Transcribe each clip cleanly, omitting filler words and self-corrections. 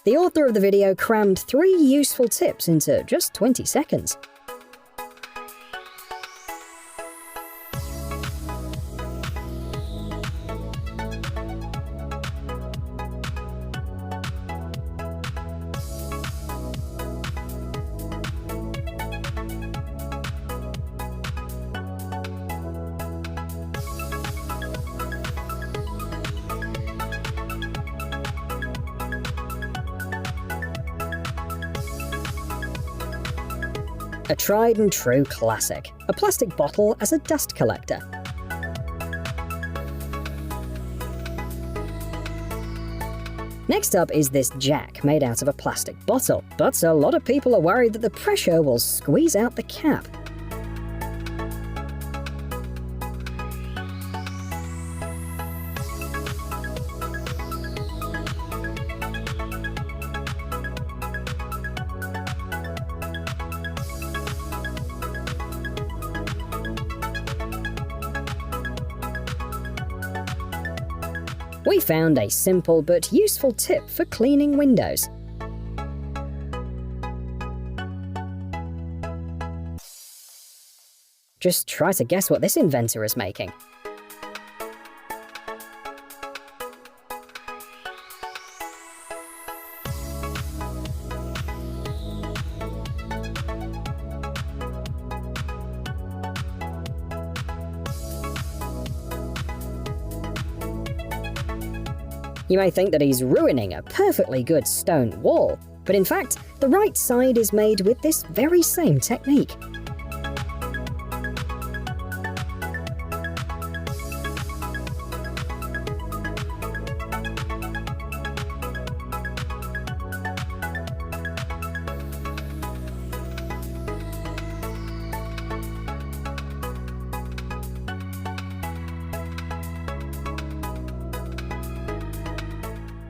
The author of the video crammed 3 useful tips into just 20 seconds. A tried and true classic, a plastic bottle as a dust collector. Next up is this jack made out of a plastic bottle, but a lot of people are worried that the pressure will squeeze out the cap. We found a simple but useful tip for cleaning windows. Just try to guess what this inventor is making. You may think that he's ruining a perfectly good stone wall, but in fact, the right side is made with this very same technique.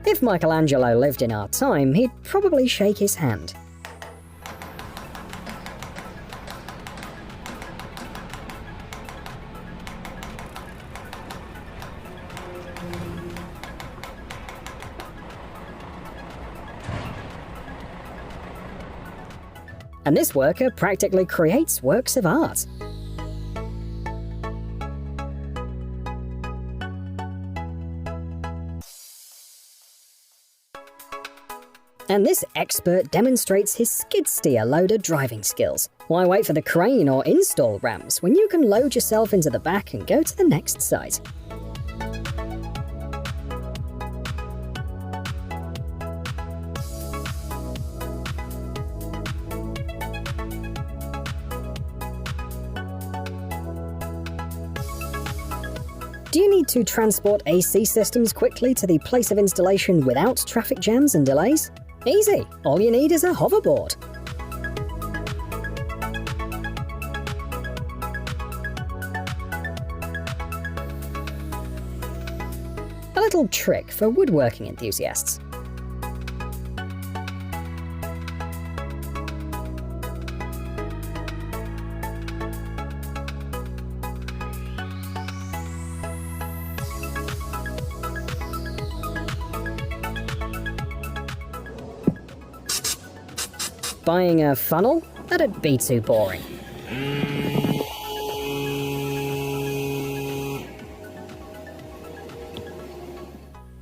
If Michelangelo lived in our time, he'd probably shake his hand. And this worker practically creates works of art. And this expert demonstrates his skid steer loader driving skills. Why wait for the crane or install ramps when you can load yourself into the back and go to the next site? Do you need to transport AC systems quickly to the place of installation without traffic jams and delays? Easy! All you need is a hoverboard. A little trick for woodworking enthusiasts. Buying a funnel? That'd be too boring.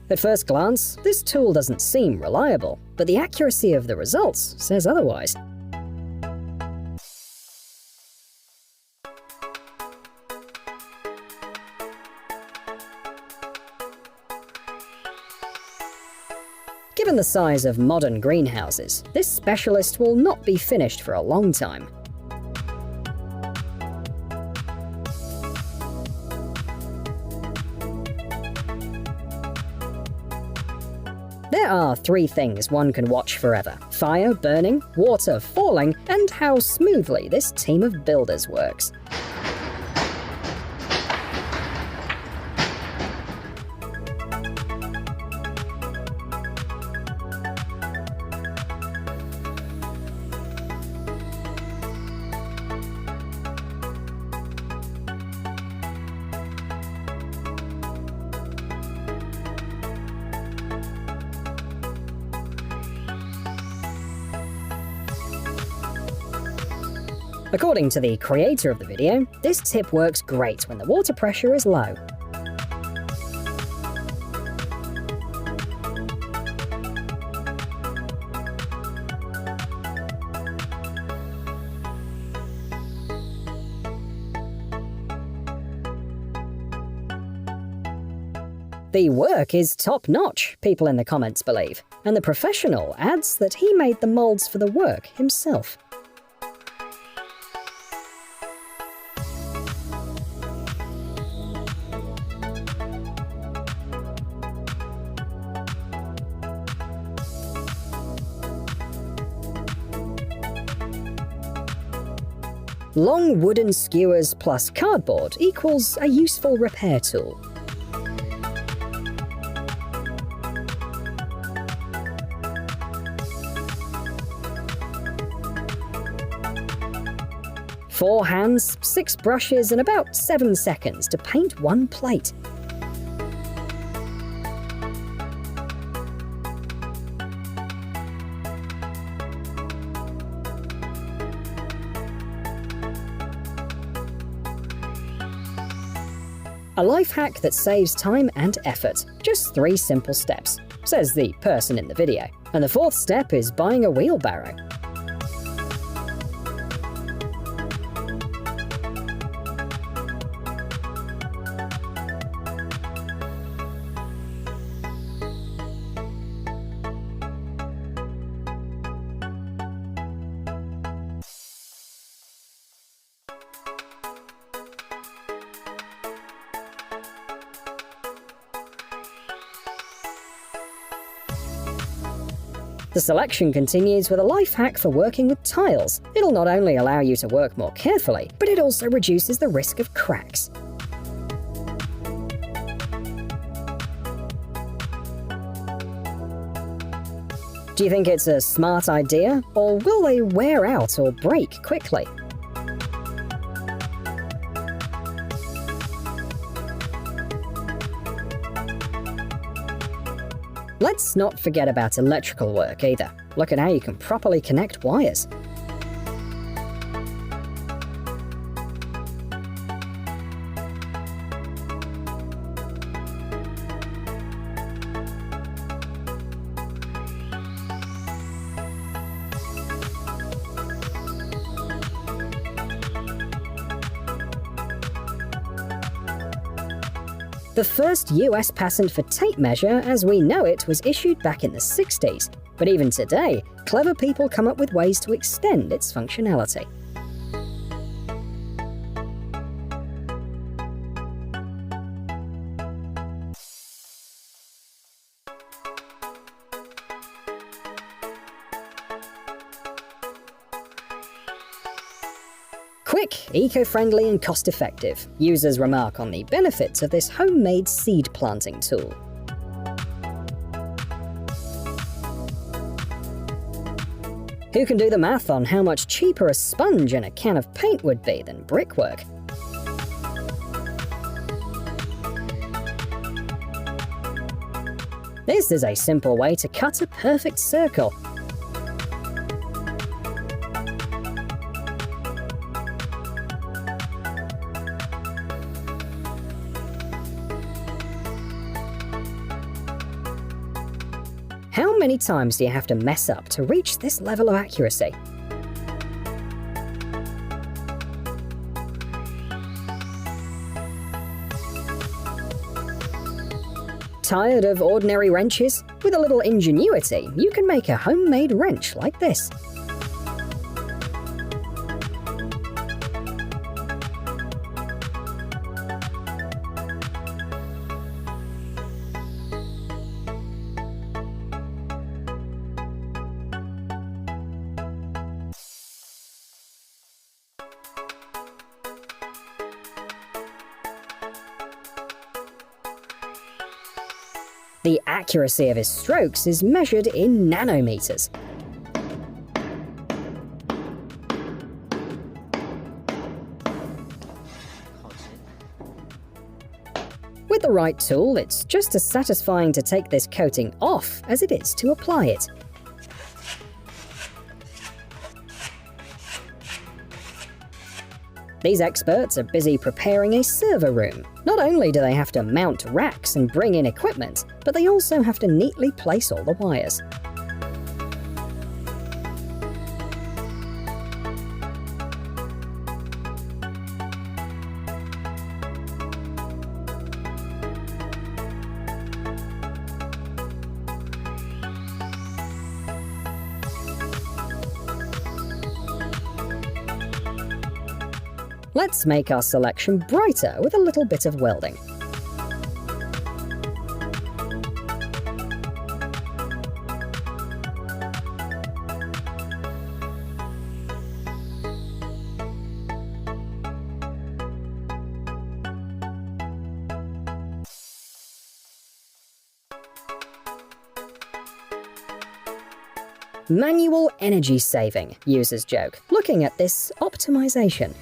At first glance, this tool doesn't seem reliable, but the accuracy of the results says otherwise. Given the size of modern greenhouses, this specialist will not be finished for a long time. There are 3 things one can watch forever: fire burning, water falling, and how smoothly this team of builders works. According to the creator of the video, this tip works great when the water pressure is low. The work is top-notch, people in the comments believe, and the professional adds that he made the molds for the work himself. Long wooden skewers plus cardboard equals a useful repair tool. Four hands, 6 brushes, and about 7 seconds to paint one plate. A life hack that saves time and effort. Just 3 simple steps, says the person in the video. And the 4th step is buying a wheelbarrow. The selection continues with a life hack for working with tiles. It'll not only allow you to work more carefully, but it also reduces the risk of cracks. Do you think it's a smart idea, or will they wear out or break quickly? Let's not forget about electrical work either. Look at how you can properly connect wires. The first US patent for tape measure as we know it was issued back in the 60s, but even today, clever people come up with ways to extend its functionality. Quick, eco-friendly and cost-effective. Users remark on the benefits of this homemade seed planting tool. Who can do the math on how much cheaper a sponge and a can of paint would be than brickwork? This is a simple way to cut a perfect circle. How many times do you have to mess up to reach this level of accuracy? Tired of ordinary wrenches? With a little ingenuity, you can make a homemade wrench like this. The accuracy of his strokes is measured in nanometers. With the right tool, it's just as satisfying to take this coating off as it is to apply it. These experts are busy preparing a server room. Not only do they have to mount racks and bring in equipment, but they also have to neatly place all the wires. Let's make our selection brighter with a little bit of welding. Manual energy saving, users joke, looking at this optimization.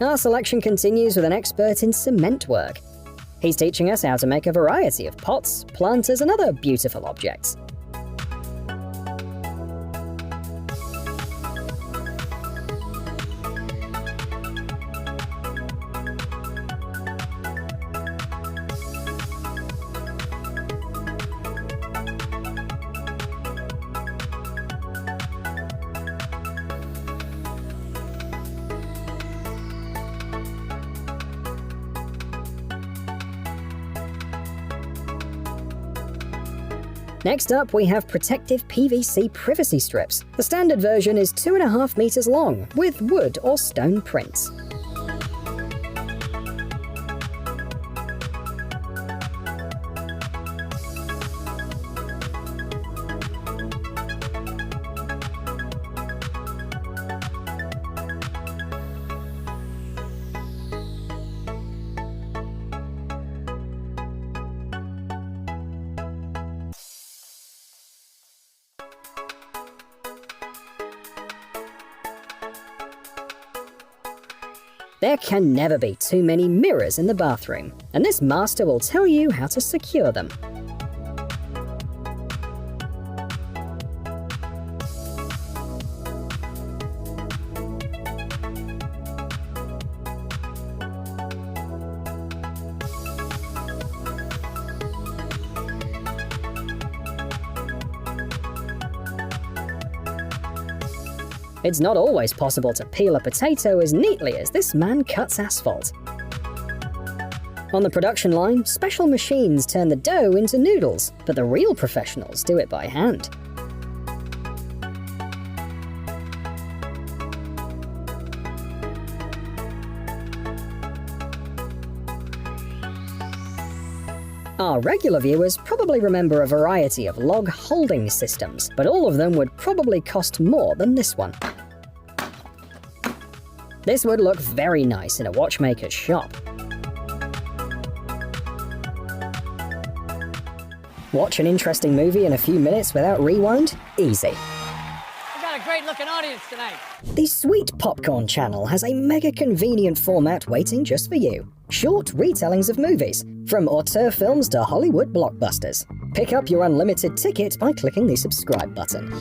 Our selection continues with an expert in cement work. He's teaching us how to make a variety of pots, planters, and other beautiful objects. Next up, we have protective PVC privacy strips. The standard version is 2.5 meters long, with wood or stone prints. There can never be too many mirrors in the bathroom, and this master will tell you how to secure them. It's not always possible to peel a potato as neatly as this man cuts asphalt. On the production line, special machines turn the dough into noodles, but the real professionals do it by hand. Our regular viewers probably remember a variety of log holding systems, but all of them would probably cost more than this one. This would look very nice in a watchmaker's shop. Watch an interesting movie in a few minutes without rewind? Easy. We've got a great looking audience tonight. The Sweet Popcorn channel has a mega convenient format waiting just for you. Short retellings of movies, from auteur films to Hollywood blockbusters. Pick up your unlimited ticket by clicking the subscribe button.